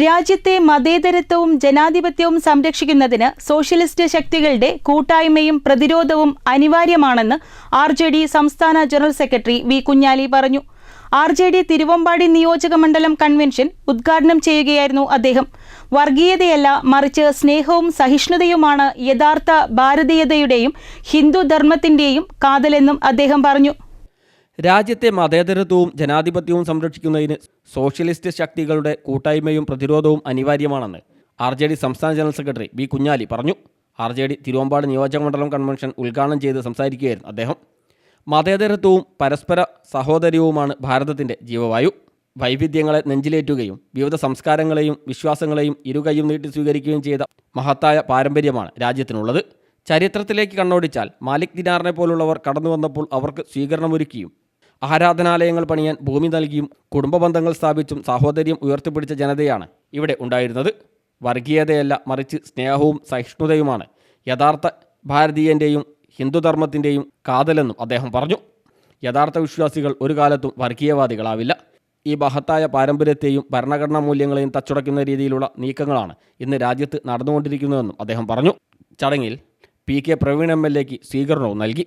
രാജ്യത്തെ മതേതരത്വവും ജനാധിപത്യവും സംരക്ഷിക്കുന്നതിന് സോഷ്യലിസ്റ്റ് ശക്തികളുടെ കൂട്ടായ്മയും പ്രതിരോധവും അനിവാര്യമാണെന്ന് RJD സംസ്ഥാന ജനറൽ സെക്രട്ടറി വി കുഞ്ഞാലി പറഞ്ഞു. RJD തിരുവമ്പാടി നിയോജകമണ്ഡലം കൺവെൻഷൻ ഉദ്ഘാടനം ചെയ്യുകയായിരുന്നു അദ്ദേഹം. വർഗീയതയല്ല, മറിച്ച് സ്നേഹവും സഹിഷ്ണുതയുമാണ് യഥാർത്ഥ ഭാരതീയതയുടെയും ഹിന്ദുധർമ്മത്തിന്റെയും കാതലെന്നും അദ്ദേഹം പറഞ്ഞു. രാജ്യത്തെ മതേതരത്വവും ജനാധിപത്യവും സംരക്ഷിക്കുന്നതിന് സോഷ്യലിസ്റ്റ് ശക്തികളുടെ കൂട്ടായ്മയും പ്രതിരോധവും അനിവാര്യമാണെന്ന് RJD സംസ്ഥാന ജനറൽ സെക്രട്ടറി വി കുഞ്ഞാലി പറഞ്ഞു. RJD തിരുവമ്പാടി നിയോജകമണ്ഡലം കൺവെൻഷൻ ഉദ്ഘാടനം ചെയ്ത് സംസാരിക്കുകയായിരുന്നു അദ്ദേഹം. മതേതരത്വവും പരസ്പര സഹോദര്യവുമാണ് ഭാരതത്തിൻ്റെ ജീവവായു. വൈവിധ്യങ്ങളെ നെഞ്ചിലേറ്റുകയും വിവിധ സംസ്കാരങ്ങളെയും വിശ്വാസങ്ങളെയും ഇരുകൈയും നീട്ടി സ്വീകരിക്കുകയും ചെയ്ത മഹത്തായ പാരമ്പര്യമാണ് രാജ്യത്തിനുള്ളത്. ചരിത്രത്തിലേക്ക് കണ്ണോടിച്ചാൽ മാലിക് ദിനാറിനെ പോലുള്ളവർ കടന്നു വന്നപ്പോൾ അവർക്ക് സ്വീകരണമൊരുക്കിയും ആരാധനാലയങ്ങൾ പണിയാൻ ഭൂമി നൽകിയും കുടുംബ ബന്ധങ്ങൾ സ്ഥാപിച്ചും സാഹോദര്യം ഉയർത്തിപ്പിടിച്ച ജനതയാണ് ഇവിടെ ഉണ്ടായിരുന്നത്. വർഗീയതയല്ല, മറിച്ച് സ്നേഹവും സഹിഷ്ണുതയുമാണ് യഥാർത്ഥ ഭാരതീയൻ്റെയും ഹിന്ദുധർമ്മത്തിൻ്റെയും കാതലെന്നും അദ്ദേഹം പറഞ്ഞു. യഥാർത്ഥ വിശ്വാസികൾ ഒരു കാലത്തും വർഗീയവാദികളാവില്ല. ഈ മഹത്തായ പാരമ്പര്യത്തെയും ഭരണഘടനാ മൂല്യങ്ങളെയും തച്ചുടയ്ക്കുന്ന രീതിയിലുള്ള നീക്കങ്ങളാണ് ഇന്ന് രാജ്യത്ത് നടന്നുകൊണ്ടിരിക്കുന്നതെന്നും അദ്ദേഹം പറഞ്ഞു. ചടങ്ങിൽ PK പ്രവീൺ MLAക്ക് സ്വീകരണവും നൽകി.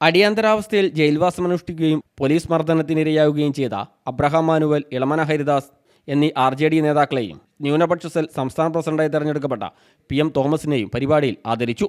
അടിയന്തരാവസ്ഥയിൽ ജയിൽവാസമനുഷ്ഠിക്കുകയും പോലീസ് മർദ്ദനത്തിനിരയാവുകയും ചെയ്ത അബ്രഹാം മാനുവൽ, ഇളമന ഹരിദാസ് എന്നീ RJD നേതാക്കളെയും ന്യൂനപക്ഷ സെൽ സംസ്ഥാന പ്രസിഡന്റായി തെരഞ്ഞെടുക്കപ്പെട്ട PM തോമസിനെയും പരിപാടിയിൽ ആദരിച്ചു.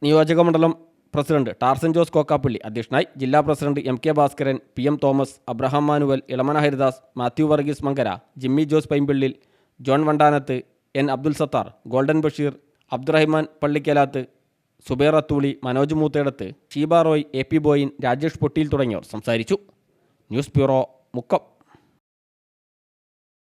നിയോജകമണ്ഡലം പ്രസിഡന്റ് ടാർസൻ ജോസ് കോക്കാപ്പള്ളി അധ്യക്ഷനായി. ജില്ലാ president MK Bhaskaran, PM Thomas, Abraham Manuel, Elamana Haridas, Mathew Varghese Mankara, Jimmy Jose Paimpillil, John Vandanath, N Abdul Sathar, golden Basheer, Abdurahiman Pallikkalath, Subair Athooli, Manoj Moothedath, Sheeba Roy, AP Boyin, Rajesh Pottiyil തുടങ്ങിയവർ സംസാരിച്ചു. News bureau, Mukkam.